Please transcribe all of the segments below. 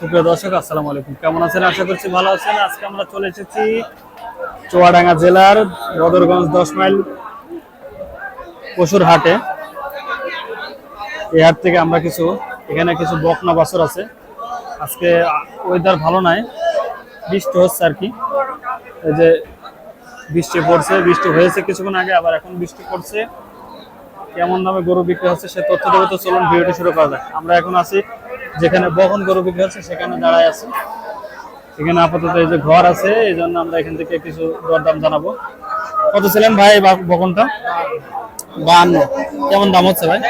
সুপ্রিয় দর্শক আসসালামু আলাইকুম, কেমন আছেন? আশা করছি ভালো আছেন। আজকে আমরা চলে এসেছি চুয়াডাঙ্গা জেলার বদরগঞ্জ 10 মাইল পশুর হাটে। এই হাট থেকে আমরা এখানে কিছু বকনা বাছুর আছে। আজকে ওয়েদার ভালো নাই, বৃষ্টি হচ্ছে আর কি। এই যে বৃষ্টি পড়ছে, বৃষ্টি হয়েছে কিছুক্ষণ আগে, আবার এখন বৃষ্টি পড়ছে। কেমন দামে গরু বিক্রি হচ্ছে সে তথ্য দেবে, তো চলুন ভিডিওটি শুরু করা যাক। আমরা এখন আছি যেখানে বকন গরু বিক্রি হচ্ছে, সেখানে দাঁড়ায় আছি। এখানে আপাতত এই যে ঘর আছে, এই জন্য আমরা এখান থেকে কিছু দরদাম জানাবো। কত ছিলেন ভাই বকনটা? 52। কেমন দাম হচ্ছে ভাই?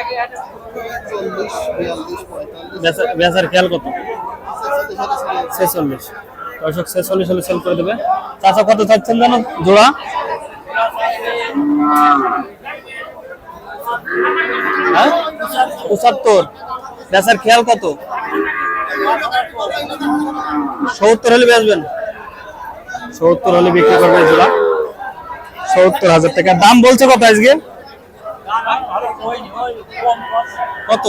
বেচার খেয়াল কত? 46। দর্শক 46 হলে সেল করে দেবে। চাচা কত চাচ্ছেন জানো জোড়া? হ্যাঁ 75। বেচার খেয়াল কত? 70 হলে বেচবেন। 70 হলে বিক্রি করবে জোড়া। 70,000 টাকা দাম বলছে। কত আজকে? কত?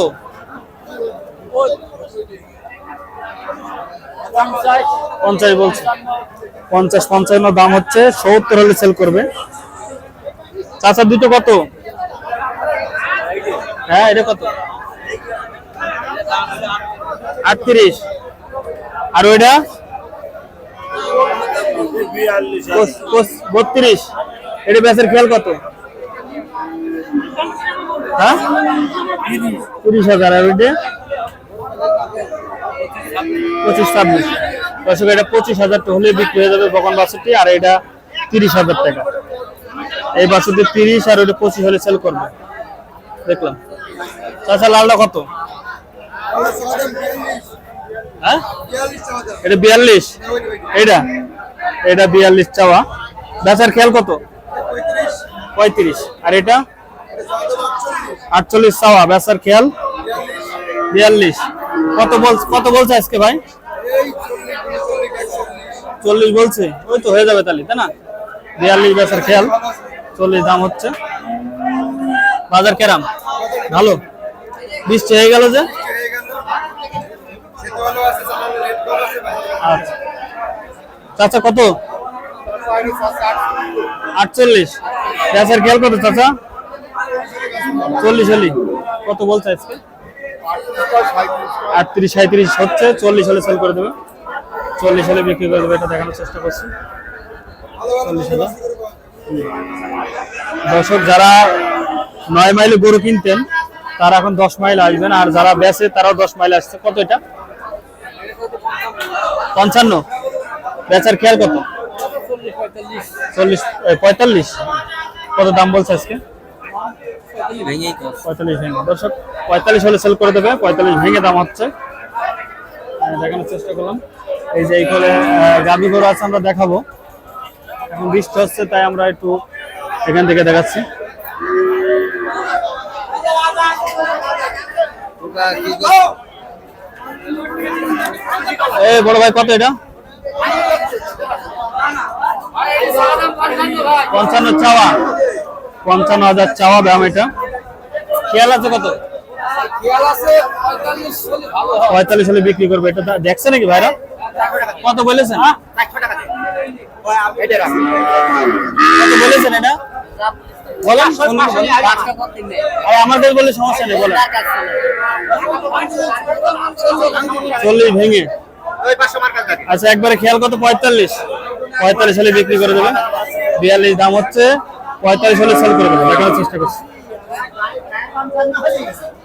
50 বলছে। 50-55 দাম হচ্ছে। 70 হলে সেল করবে। চাচা দুটো কত? হ্যাঁ এটা কত? 38। আর ওইটা 32। এটা বেচার খেয়াল কত? হ্যাঁ 30,000। আর ওইটা 25-26। দর্শক এটা 25,000 টাকা হলে বিক্রি হয়ে যাবে বকন বাছুরটি। আর এটা 30,000 টাকা। এই বাছুরটি 30 আর ওইটা 25 হলে সেল করবে। দেখলাম। চাচা লালটা কত? হ্যাঁ এটা 42। এটা 42 চাওয়া। বেচার খেয়াল কত? 35। আর এটা 48 চাওয়া, বেচার খেয়াল 42। কত বলছে আজকে ভাই? 40 বলছে। ওই তো হয়ে যাবে তাহলে, তাই না? 42 বেচার খেয়াল, 40 দাম হচ্ছে। বাজার কেরাম? ভালো। বৃষ্টি হয়ে গেল যে। আচ্ছা চাচা কত? 48। বেচার খেয়াল কত চাচা? 40 হলি। কত বলছে আজকে? 38-37 হচ্ছে। 40 হলে সেল করে দেবে। 40 হলে বিক্রি করে দেবে, এটা দেখানোর চেষ্টা করছি। 40,000। দর্শক যারা 9 মাইলে গরু কিনতেন তারা এখন 10 মাইল আসবেন, আর যারা বেচে তারাও 10 মাইল আসছে। কত এটা? 55। বেচার খেয়াল কত? 45। কত দাম বলছে আজকে? 45 ভেঙে। দর্শক 45 হলে সেল করে দেবে। 45 ভেঙে দাম হচ্ছে। দেখানোর চেষ্টা করলাম। এই যে এইখানে গাভী গরু আছে, আমরা দেখাবো। এখন বৃষ্টি হচ্ছে তাই আমরা একটু এখান থেকে দেখাচ্ছি। এই বড় ভাই কত এটা? 55 চাওয়া। 55,000 চাওয়া দাম। এটা খেয়াল আছে কত? 45 হলে বিক্রি করবে। এটা দেখছে নাকি ভাইরা? কত বলেছেন? কত বলেছেন এটা? বলেন। আমাদের বলে সমস্যা নেই, বলেন। 40 ভেঙে। আচ্ছা একবারে খেয়াল কত? 45। 45 হলে বিক্রি করে দেবে। 42 দাম হচ্ছে। 45 হলে সেল করে দেবে। দেখানোর চেষ্টা করছি।